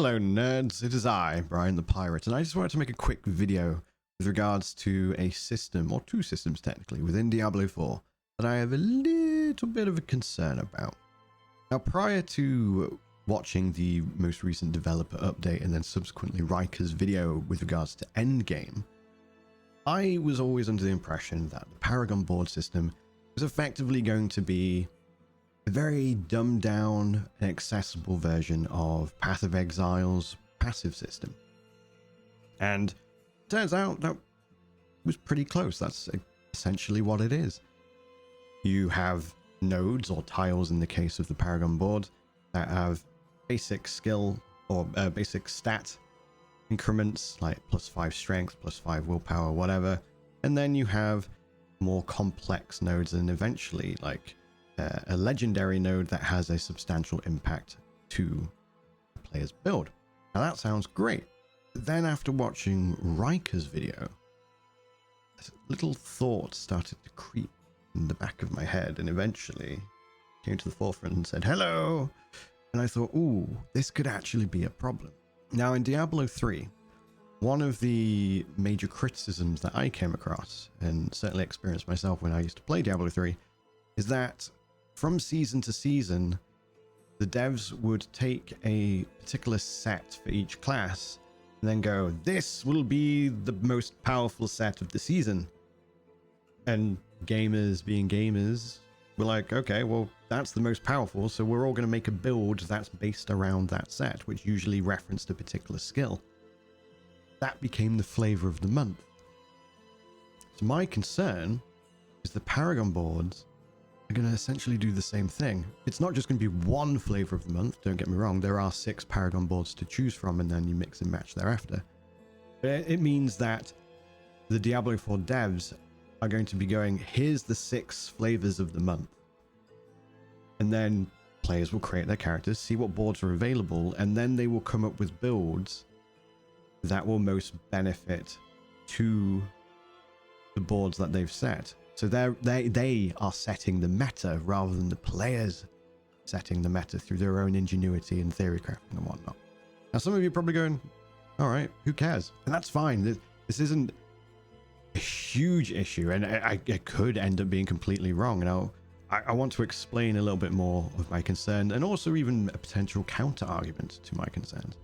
Hello nerds, it is I, Brian the Pirate, and I just wanted to make a quick video with regards to a system, or two systems technically, within Diablo 4 that I have a little bit of a concern about. Now, prior to watching the most recent developer update and then subsequently Riker's video with regards to Endgame, I was always under the impression that the Paragon Board system was effectively going to be a very dumbed down and accessible version of Path of Exile's passive system. And turns out that was pretty close. That's essentially what it is. You have nodes or tiles in the case of the Paragon Board that have basic skill or basic stat increments like +5 strength, +5 willpower, whatever. And then you have more complex nodes and eventually like a legendary node that has a substantial impact to the player's build. Now that sounds great. But then after watching Riker's video, a little thought started to creep in the back of my head and eventually came to the forefront and said, hello. And I thought, ooh, this could actually be a problem. Now in Diablo 3, one of the major criticisms that I came across and certainly experienced myself when I used to play Diablo 3 is that from season to season, the devs would take a particular set for each class and then go, this will be the most powerful set of the season. And gamers being gamers were like, okay, well, that's the most powerful, so we're all going to make a build that's based around that set, which usually referenced a particular skill. That became the flavor of the month. So my concern is the Paragon boards are going to essentially do the same thing. It's not just going to be one flavor of the month, don't get me wrong. There are 6 Paragon boards to choose from, and then you mix and match thereafter. But it means that the Diablo 4 devs are going to be going, here's the 6 flavors of the month. And then players will create their characters, see what boards are available, and then they will come up with builds that will most benefit to the boards that they've set. So they are setting the meta rather than the players setting the meta through their own ingenuity and theory crafting and whatnot. Now, some of you are probably going, all right, who cares? And that's fine. This isn't a huge issue, and I could end up being completely wrong. And I want to explain a little bit more of my concern and also even a potential counter argument to my concerns.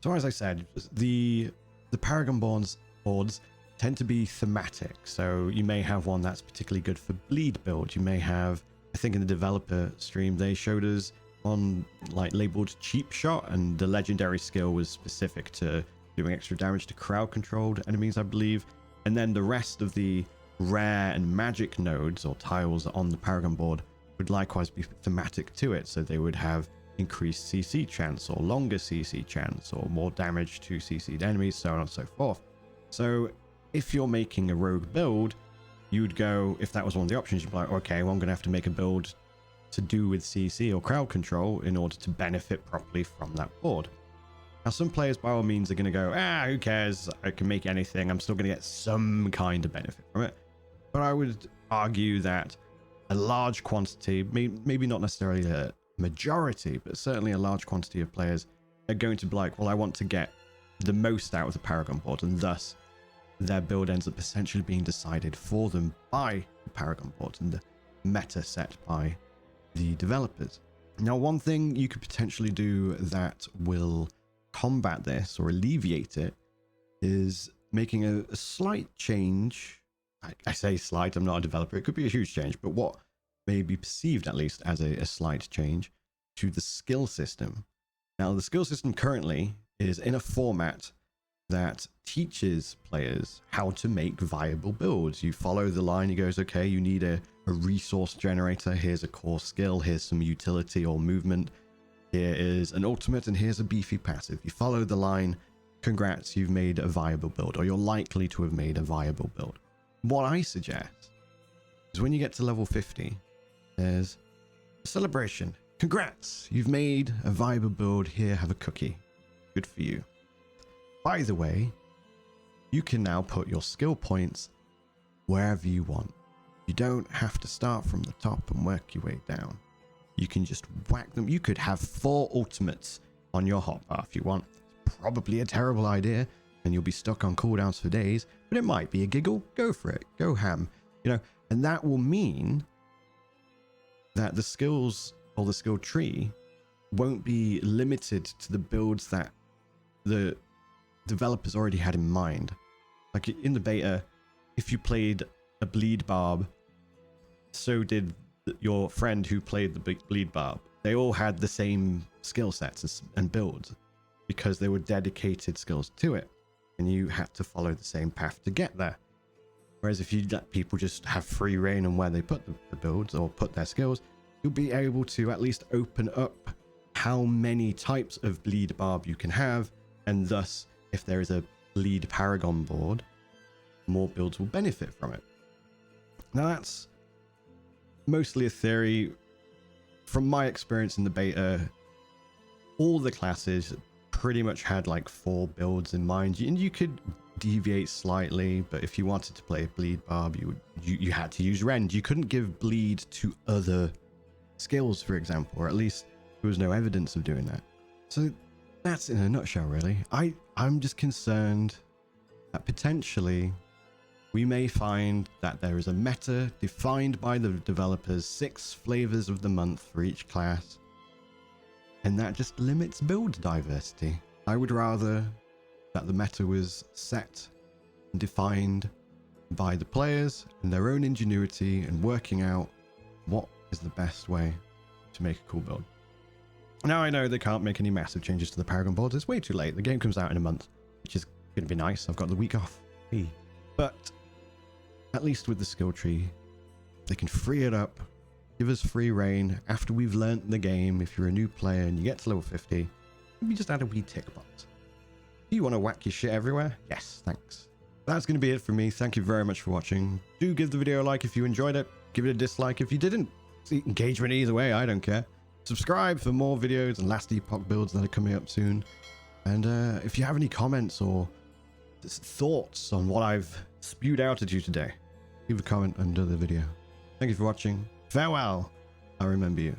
So as I said, the Paragon boards tend to be thematic. So you may have one that's particularly good for bleed build. You may have, I think in the developer stream, they showed us one like labeled cheap shot, and the legendary skill was specific to doing extra damage to crowd controlled enemies, I believe. And then the rest of the rare and magic nodes or tiles on the Paragon board would likewise be thematic to it. So they would have increased CC chance or longer CC chance or more damage to CC'd enemies, so on and so forth. So if you're making a rogue build, you'd go, if that was one of the options, you'd be like, okay, well, I'm going to have to make a build to do with CC or crowd control in order to benefit properly from that board. Now, some players by all means are going to go, who cares? I can make anything. I'm still going to get some kind of benefit from it. But I would argue that a large quantity, maybe not necessarily a majority, but certainly a large quantity of players are going to be like, well, I want to get the most out of the Paragon board, and thus their build ends up essentially being decided for them by the Paragon board and the meta set by the developers. Now, one thing you could potentially do that will combat this or alleviate it is making a slight change. I say slight, I'm not a developer, it could be a huge change, but what may be perceived at least as a slight change to the skill system. Now, the skill system currently is in a format that teaches players how to make viable builds. You follow the line, it goes, okay, you need a resource generator, here's a core skill, here's some utility or movement, here is an ultimate, and here's a beefy passive. You follow the line, congrats, you've made a viable build, or you're likely to have made a viable build. What I suggest is when you get to level 50, there's a celebration. Congrats, you've made a viable build, here, have a cookie. Good for you. By the way, you can now put your skill points wherever you want. You don't have to start from the top and work your way down. You can just whack them. You could have 4 ultimates on your hotbar if you want. It's probably a terrible idea, and you'll be stuck on cooldowns for days, but it might be a giggle. Go for it. Go ham. You know, and that will mean that the skills or the skill tree won't be limited to the builds that the developers already had in mind. Like in the beta, if you played a bleed barb, so did your friend who played the bleed barb. They all had the same skill sets and builds because they were dedicated skills to it, and you had to follow the same path to get there. Whereas if you let people just have free reign on where they put the builds or put their skills, you'll be able to at least open up how many types of bleed barb you can have, and thus if there is a bleed Paragon board, more builds will benefit from it. Now that's mostly a theory. From my experience in the beta, all the classes pretty much had like 4 builds in mind, and you could deviate slightly, but if you wanted to play bleed barb, you had to use rend. You couldn't give bleed to other skills, for example, or at least there was no evidence of doing that. So that's in a nutshell, really. I'm just concerned that potentially we may find that there is a meta defined by the developers, 6 flavors of the month for each class, and that just limits build diversity. I would rather that the meta was set and defined by the players and their own ingenuity and working out what is the best way to make a cool build. Now I know they can't make any massive changes to the Paragon boards. It's way too late. The game comes out in a month, which is going to be nice. I've got the week off. Hey. But at least with the skill tree, they can free it up, give us free reign after we've learnt the game. If you're a new player and you get to level 50, maybe just add a wee tick box. Do you want to whack your shit everywhere? Yes, thanks. That's going to be it for me. Thank you very much for watching. Do give the video a like if you enjoyed it. Give it a dislike if you didn't. See, engagement either way, I don't care. Subscribe for more videos and last epoch builds that are coming up soon. And if you have any comments or thoughts on what I've spewed out at you today, leave a comment under the video. Thank you for watching. Farewell. I remember you.